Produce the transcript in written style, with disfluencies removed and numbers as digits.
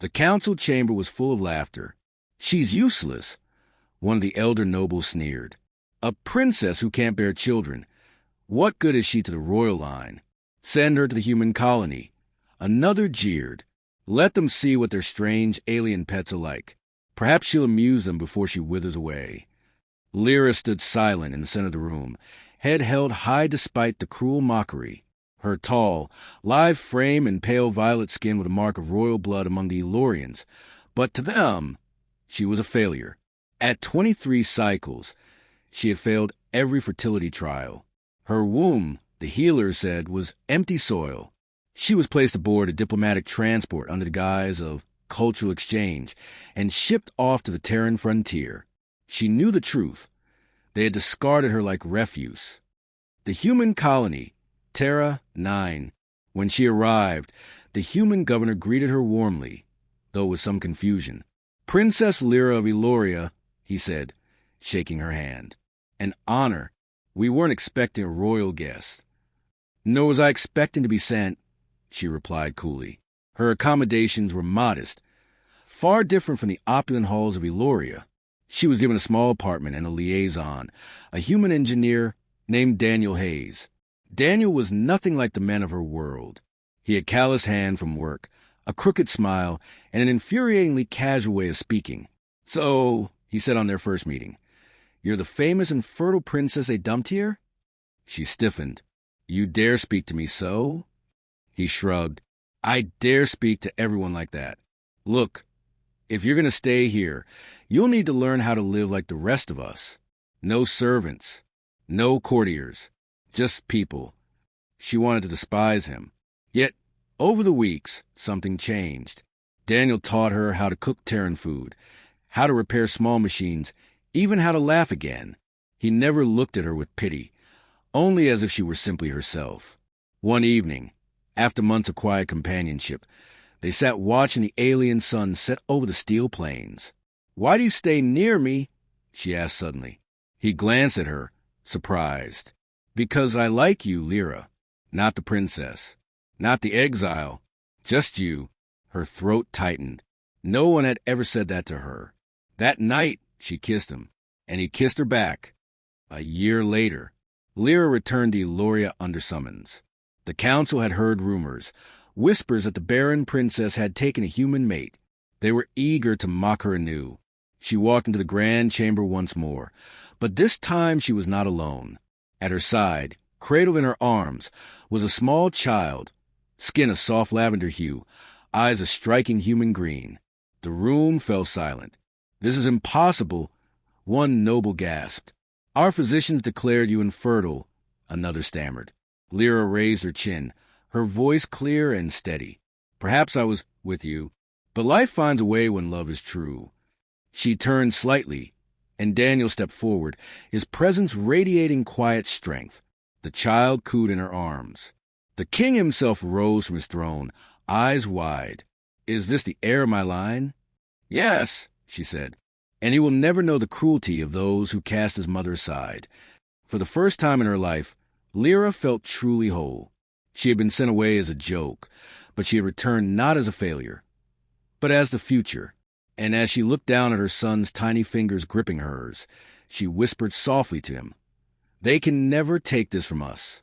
The council chamber was full of laughter. "She's useless," one of the elder nobles sneered. "A princess who can't bear children. What good is she to the royal line? Send her to the human colony." Another jeered. "Let them see what their strange alien pets are like. Perhaps she'll amuse them before she withers away." Lyra stood silent in the center of the room, head held high despite the cruel mockery. Her tall, lithe frame and pale violet skin were the mark of royal blood among the Elorians, but to them she was a failure. At 23 cycles, she had failed every fertility trial. Her womb, the healer said, was empty soil. She was placed aboard a diplomatic transport under the guise of cultural exchange and shipped off to the Terran frontier. She knew the truth. They had discarded her like refuse. The human colony, Terra 9. When she arrived, the human governor greeted her warmly, though with some confusion. "Princess Lyra of Eloria," he said, shaking her hand. "An honor. We weren't expecting a royal guest." "Nor was I expecting to be sent," she replied coolly. Her accommodations were modest, far different from the opulent halls of Eloria. She was given a small apartment and a liaison, a human engineer named Daniel Hayes. Daniel was nothing like the men of her world. He had callous hand from work, a crooked smile, and an infuriatingly casual way of speaking. "So," he said on their first meeting, "you're the famous Infertile princess they dumped here?" She stiffened. "You dare speak to me so?" He shrugged. "I dare speak to everyone like that. Look, if you're going to stay here, you'll need to learn how to live like the rest of us. No servants, no courtiers, just people." She wanted to despise him. Yet, over the weeks, something changed. Daniel taught her how to cook Terran food, how to repair small machines, even how to laugh again. He never looked at her with pity, only as if she were simply herself. One evening, after months of quiet companionship, they sat watching the alien sun set over the steel plains. "Why do you stay near me?" she asked suddenly. He glanced at her, surprised. "Because I like you, Lyra. Not the princess. Not the exile. Just you." Her throat tightened. No one had ever said that to her. That night, she kissed him, and he kissed her back. A year later, Lyra returned to Eloria under summons. The council had heard rumors, whispers that the barren princess had taken a human mate. They were eager to mock her anew. She walked into the grand chamber once more, but this time she was not alone. At her side, cradled in her arms, was a small child, skin a soft lavender hue, eyes a striking human green. The room fell silent. "This is impossible," one noble gasped. "Our physicians declared you infertile," another stammered. Lyra raised her chin, her voice clear and steady. "Perhaps I was with you, but life finds a way when love is true." She turned slightly, and Daniel stepped forward, his presence radiating quiet strength. The child cooed in her arms. The king himself rose from his throne, eyes wide. "Is this the heir of my line?" "Yes," she said. "And he will never know the cruelty of those who cast his mother aside." For the first time in her life, Lyra felt truly whole. She had been sent away as a joke, but she had returned not as a failure, but as the future. And as she looked down at her son's tiny fingers gripping hers, she whispered softly to him, "They can never take this from us.